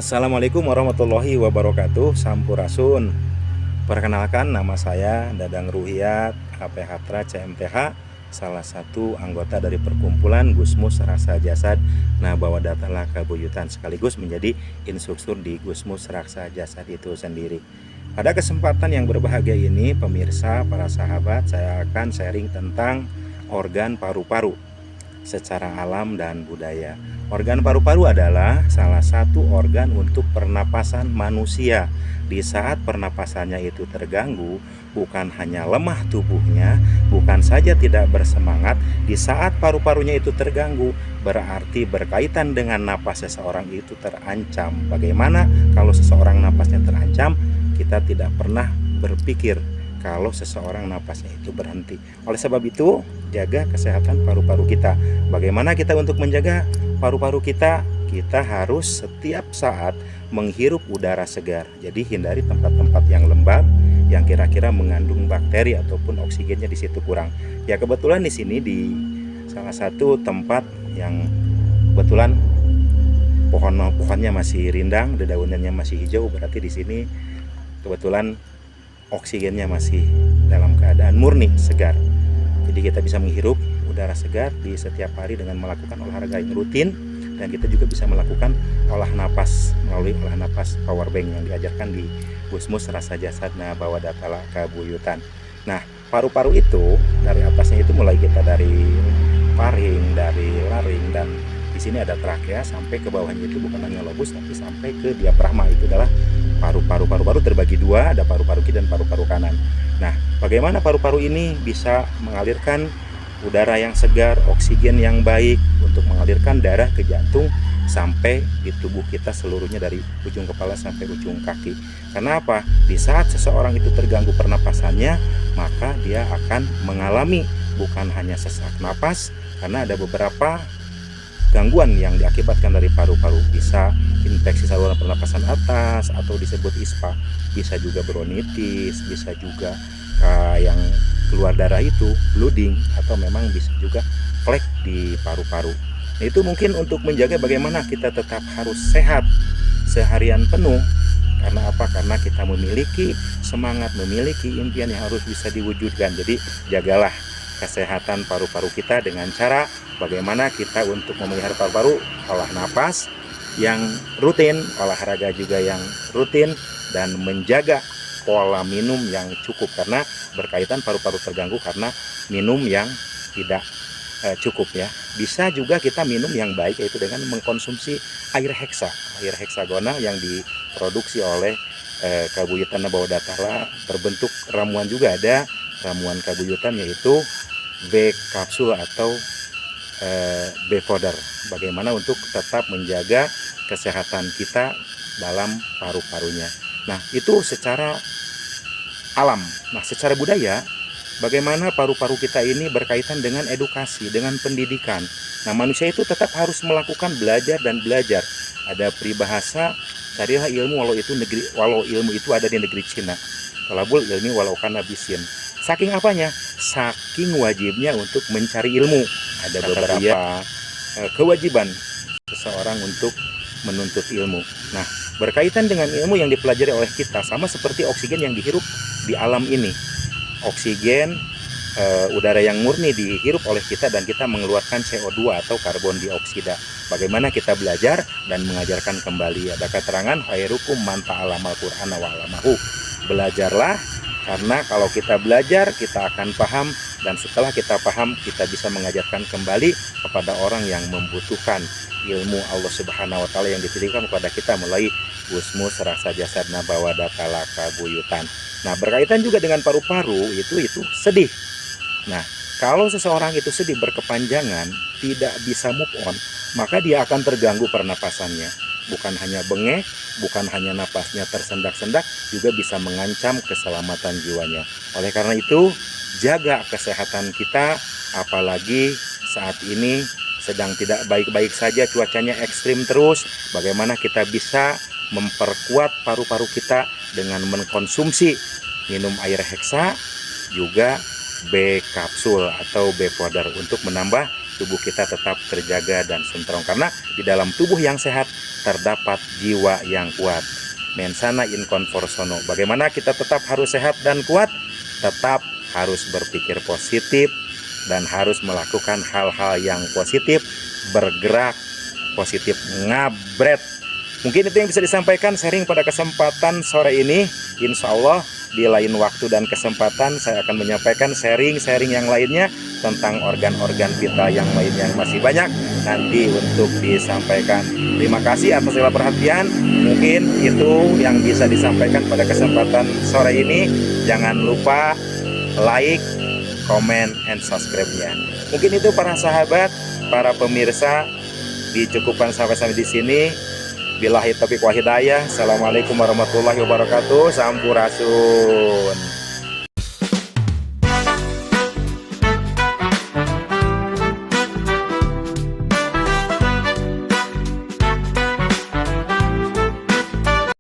Assalamualaikum warahmatullahi wabarakatuh. Sampurasun. Perkenalkan, nama saya Dadang Ruhiyat APH CMTH, salah satu anggota dari perkumpulan Gusmus Raksa Jasad Nabawadatala Kabuyutan, sekaligus menjadi instruktur di Gusmus Raksa Jasad itu sendiri. Pada kesempatan yang berbahagia ini, pemirsa, para sahabat, saya akan sharing tentang organ paru-paru secara alam dan budaya. Organ paru-paru adalah salah satu organ untuk pernapasan manusia. Di saat pernapasannya itu terganggu, bukan hanya lemah tubuhnya, bukan saja tidak bersemangat, di saat paru-parunya itu terganggu, berarti berkaitan dengan napas seseorang itu terancam. Bagaimana kalau seseorang napasnya terancam? Kita tidak pernah berpikir kalau seseorang napasnya itu berhenti. Oleh sebab itu, jaga kesehatan paru-paru kita. Bagaimana kita untuk menjaga paru-paru kita? Kita harus setiap saat menghirup udara segar. Jadi hindari tempat-tempat yang lembab, yang kira-kira mengandung bakteri ataupun oksigennya di situ kurang. Ya, kebetulan di sini di salah satu tempat yang kebetulan pohonnya masih rindang, dedaunannya masih hijau, berarti di sini kebetulan oksigennya masih dalam keadaan murni, segar. Jadi kita bisa menghirup udara segar di setiap hari dengan melakukan olahraga yang rutin, dan kita juga bisa melakukan olah napas melalui olah napas power bank yang diajarkan di Gusmus Raksa Jasad Nabawadatala Kabuyutan. Nah, paru-paru itu dari atasnya itu mulai kita dari paring, dari laring, dan di sini ada trakea, sampai ke bawahnya itu bukan hanya lobus tapi sampai ke diafragma. Itu adalah paru-paru. Paru-paru terbagi dua, ada paru-paru kiri dan paru-paru kanan. Nah, bagaimana paru-paru ini bisa mengalirkan udara yang segar, oksigen yang baik untuk mengalirkan darah ke jantung sampai di tubuh kita seluruhnya, dari ujung kepala sampai ujung kaki. Karena apa? Di saat seseorang itu terganggu pernapasannya, maka dia akan mengalami bukan hanya sesak napas, karena ada beberapa gangguan yang diakibatkan dari paru-paru. Bisa infeksi saluran pernapasan atas atau disebut ISPA, bisa juga bronkitis, bisa juga yang keluar darah itu bleeding, atau memang bisa juga flek di paru-paru. Nah, itu mungkin untuk menjaga bagaimana kita tetap harus sehat seharian penuh. Karena apa? Karena kita memiliki semangat, memiliki impian yang harus bisa diwujudkan. Jadi jagalah kesehatan paru-paru kita dengan cara bagaimana kita untuk memelihara paru-paru, olah napas yang rutin, olahraga juga yang rutin, dan menjaga pola minum yang cukup, karena berkaitan paru-paru terganggu karena minum yang tidak cukup ya. Bisa juga kita minum yang baik, yaitu dengan mengkonsumsi air heksagonal yang diproduksi oleh Kabuyutan Nabawadatala, berbentuk ramuan juga ada ramuan kabuyutan, yaitu B kapsul atau B powder. Bagaimana untuk tetap menjaga kesehatan kita dalam paru-parunya. Nah, itu secara alam. Nah, secara budaya, bagaimana paru-paru kita ini berkaitan dengan edukasi, dengan pendidikan. Nah, manusia itu tetap harus melakukan belajar dan belajar. Ada peribahasa, carilah ilmu walau ilmu itu ada di negeri Cina. Talabul ilmi walau kana bisin. Saking apanya? Saking wajibnya untuk mencari ilmu. Ada beberapa kewajiban seseorang untuk menuntut ilmu. Nah, berkaitan dengan ilmu yang dipelajari oleh kita, sama seperti oksigen yang dihirup di alam ini. Oksigen, udara yang murni dihirup oleh kita, dan kita mengeluarkan CO2 atau karbon dioksida. Bagaimana kita belajar dan mengajarkan kembali? Ada keterangan, khairukum man ta'allamal Qur'ana wa 'allamahu. Belajarlah, karena kalau kita belajar kita akan paham, dan setelah kita paham kita bisa mengajarkan kembali kepada orang yang membutuhkan ilmu Allah Subhanahu wa taala yang dititipkan kepada kita melalui Gusmus Raksa Jasad Nabawadatala Kabuyutan. Nah, berkaitan juga dengan paru-paru itu sedih. Nah, kalau seseorang itu sedih berkepanjangan, tidak bisa move on, maka dia akan terganggu pernapasannya. Bukan hanya bengek, bukan hanya napasnya tersendak-sendak, juga bisa mengancam keselamatan jiwanya. Oleh karena itu, jaga kesehatan kita, apalagi saat ini sedang tidak baik-baik saja, cuacanya ekstrim terus. Bagaimana kita bisa memperkuat paru-paru kita dengan mengkonsumsi minum air heksa, juga B kapsul atau B powder untuk menambah tubuh kita tetap terjaga dan sentrong. Karena di dalam tubuh yang sehat terdapat jiwa yang kuat. Mensana in corpore sano. Bagaimana kita tetap harus sehat dan kuat? Tetap harus berpikir positif dan harus melakukan hal-hal yang positif, bergerak positif, ngabret. Mungkin itu yang bisa disampaikan sharing pada kesempatan sore ini. Insya Allah di lain waktu dan kesempatan saya akan menyampaikan sharing-sharing yang lainnya tentang organ-organ vital yang lainnya yang masih banyak nanti untuk disampaikan. Terima kasih atas segala perhatian. Mungkin itu yang bisa disampaikan pada kesempatan sore ini. Jangan lupa like, comment, and subscribe-nya. Mungkin itu para sahabat, para pemirsa, dicukupkan sampai di sini. Billahi taufiq wa hidayah. Assalamualaikum warahmatullahi wabarakatuh. Sampurasun.